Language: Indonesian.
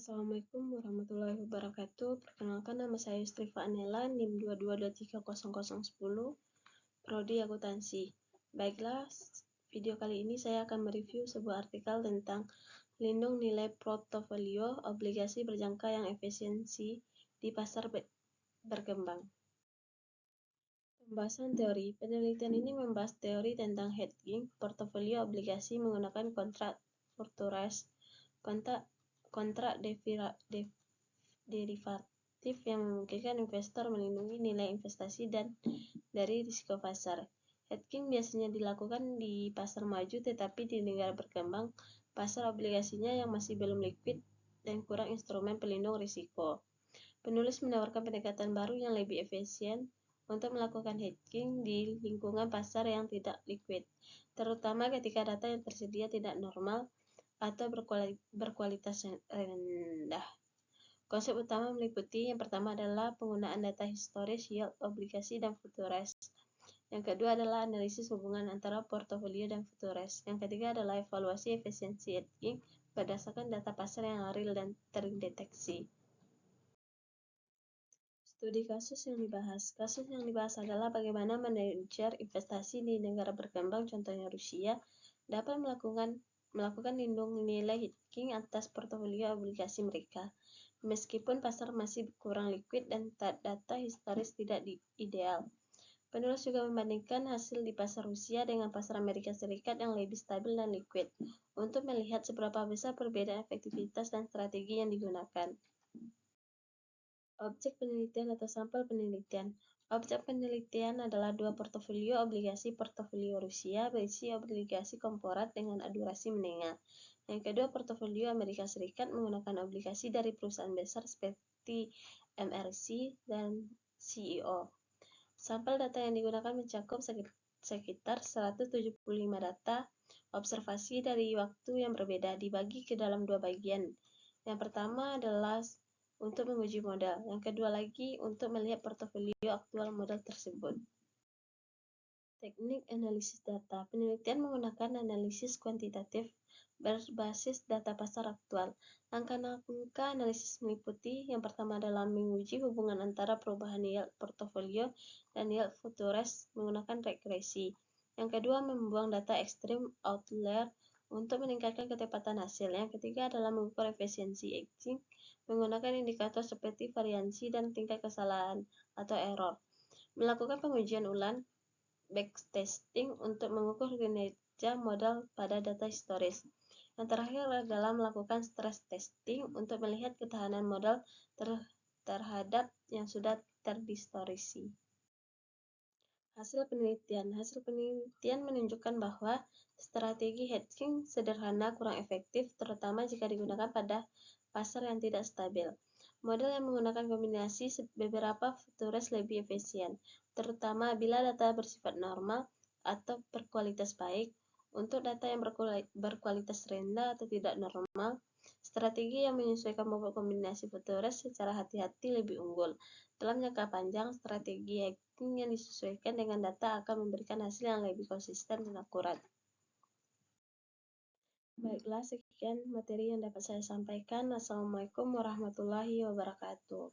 Assalamualaikum warahmatullahi wabarakatuh. Perkenalkan, nama saya Yustrifa Anela, NIM 22230010, Prodi Akuntansi. Baiklah, video kali ini saya akan mereview sebuah artikel tentang pelindung nilai portofolio obligasi berjangka yang efisiensi di pasar berkembang. Pembahasan teori. Penelitian ini membahas teori tentang hedging portofolio obligasi menggunakan kontrak futures, kontrak derivatif yang memungkinkan investor melindungi nilai investasi dan dari risiko pasar. Hedging biasanya dilakukan di pasar maju, tetapi di negara berkembang, pasar obligasinya yang masih belum likuid dan kurang instrumen pelindung risiko. Penulis menawarkan pendekatan baru yang lebih efisien untuk melakukan hedging di lingkungan pasar yang tidak likuid, terutama ketika data yang tersedia tidak normal atau berkualitas rendah. Konsep utama meliputi: yang pertama adalah penggunaan data historis, yield, obligasi, dan futures. Yang kedua adalah analisis hubungan antara portofolio dan futures. Yang ketiga adalah evaluasi efisiensi hedging berdasarkan data pasar yang real dan terdeteksi. Studi kasus yang dibahas. Kasus yang dibahas adalah bagaimana manajer investasi di negara berkembang, contohnya Rusia, dapat melakukan lindung nilai hedging atas portofolio obligasi mereka, meskipun pasar masih kurang likuid dan data historis tidak ideal. Penulis juga membandingkan hasil di pasar Rusia dengan pasar Amerika Serikat yang lebih stabil dan likuid, untuk melihat seberapa besar perbedaan efektivitas dan strategi yang digunakan. Objek penelitian atau sampel penelitian. Objek penelitian adalah dua portofolio obligasi portofolio Rusia berisi obligasi korporat dengan durasi menengah. Yang kedua, portofolio Amerika Serikat menggunakan obligasi dari perusahaan besar seperti MRC dan CEO. Sampel data yang digunakan mencakup sekitar 175 data observasi dari waktu yang berbeda, dibagi ke dalam dua bagian. Yang pertama adalah untuk menguji modal, yang kedua lagi untuk melihat portofolio aktual modal tersebut. Teknik analisis data. Penelitian menggunakan analisis kuantitatif berbasis data pasar aktual. Langkah-langkah analisis meliputi: yang pertama adalah menguji hubungan antara perubahan yield portofolio dan yield futures menggunakan regresi. Yang kedua, membuang data ekstrim outlier untuk meningkatkan ketepatan hasil. Yang ketiga adalah mengukur efisiensi hedging menggunakan indikator seperti variansi dan tingkat kesalahan atau error. Melakukan pengujian ulang backtesting untuk mengukur kinerja modal pada data historis. Yang terakhir adalah melakukan stress testing untuk melihat ketahanan modal terhadap yang sudah terdistorsi. Hasil penelitian. Hasil penelitian menunjukkan bahwa strategi hedging sederhana kurang efektif, terutama jika digunakan pada pasar yang tidak stabil. Model yang menggunakan kombinasi beberapa futures lebih efisien, terutama bila data bersifat normal atau berkualitas baik. Untuk data yang berkualitas rendah atau tidak normal, strategi yang menyesuaikan bobot kombinasi futures secara hati-hati lebih unggul. Dalam jangka panjang, strategi hedging yang disesuaikan dengan data akan memberikan hasil yang lebih konsisten dan akurat. Baiklah, sekian materi yang dapat saya sampaikan. Assalamualaikum warahmatullahi wabarakatuh.